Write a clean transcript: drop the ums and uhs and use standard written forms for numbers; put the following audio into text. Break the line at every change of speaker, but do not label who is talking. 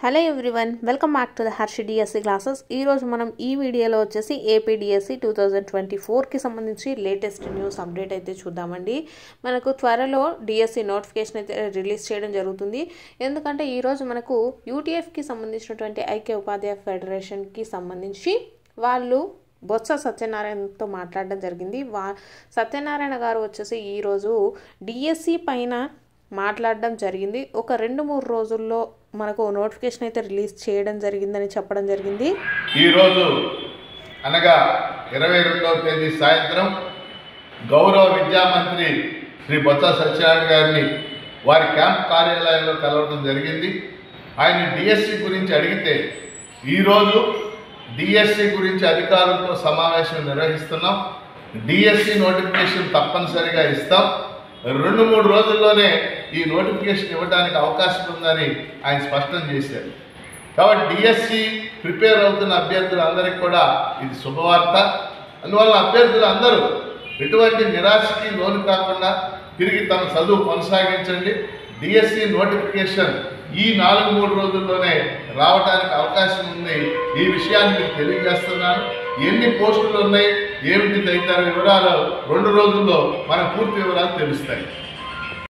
Hello everyone, welcome back to the Harshi DSC classes. ఈరోజు మనం ఈ వీడియోలో వచ్చేసి ఏపీ డిఎస్సి 2024కి సంబంధించి లేటెస్ట్ న్యూస్ అప్డేట్ అయితే చూద్దామండి. మనకు త్వరలో డిఎస్సి నోటిఫికేషన్ అయితే రిలీజ్ చేయడం జరుగుతుంది. ఎందుకంటే ఈరోజు మనకు యూటీఎఫ్కి సంబంధించినటువంటి ఐక్య ఉపాధ్యాయ ఫెడరేషన్కి సంబంధించి వాళ్ళు బొత్స సత్యనారాయణతో మాట్లాడడం జరిగింది. సత్యనారాయణ గారు వచ్చేసి ఈరోజు డిఎస్సి పైన మాట్లాడడం జరిగింది. ఒక 2-3 రోజుల్లో మనకు నోటిఫికేషన్ అయితే రిలీజ్ చేయడం జరిగిందని చెప్పడం జరిగింది.
ఈరోజు అనగా 22వ తేదీ సాయంత్రం గౌరవ విద్యామంత్రి శ్రీ బొత్స సత్యనారాయణ గారిని వారి క్యాంప్ కార్యాలయంలో కలవడం జరిగింది. ఆయన డిఎస్సి గురించి అడిగితే ఈరోజు డిఎస్సి గురించి అధికారులతో సమావేశం నిర్వహిస్తున్నాం. డిఎస్సి నోటిఫికేషన్ తప్పనిసరిగా ఇస్తాం. 2-3 రోజుల్లోనే ఈ నోటిఫికేషన్ ఇవ్వడానికి అవకాశం ఉందని ఆయన స్పష్టం చేశారు. కాబట్టి డిఎస్సి ప్రిపేర్ అవుతున్న అభ్యర్థులందరికీ కూడా ఇది శుభవార్త. అందువల్ల అభ్యర్థులు అందరూ ఎటువంటి నిరాశకి లోను కాకుండా తిరిగి తమ చదువు కొనసాగించండి. డిఎస్సి నోటిఫికేషన్ ఈ 4-3 రోజుల్లోనే రావడానికి అవకాశం ఉంది. ఈ విషయాన్ని మీకు తెలియజేస్తున్నాను. ఎన్ని పోస్టులు ఉన్నాయి, ఏమిటి తదితర వివరాలు 2 రోజుల్లో మన పూర్తి వివరాలు తెలుస్తాయి.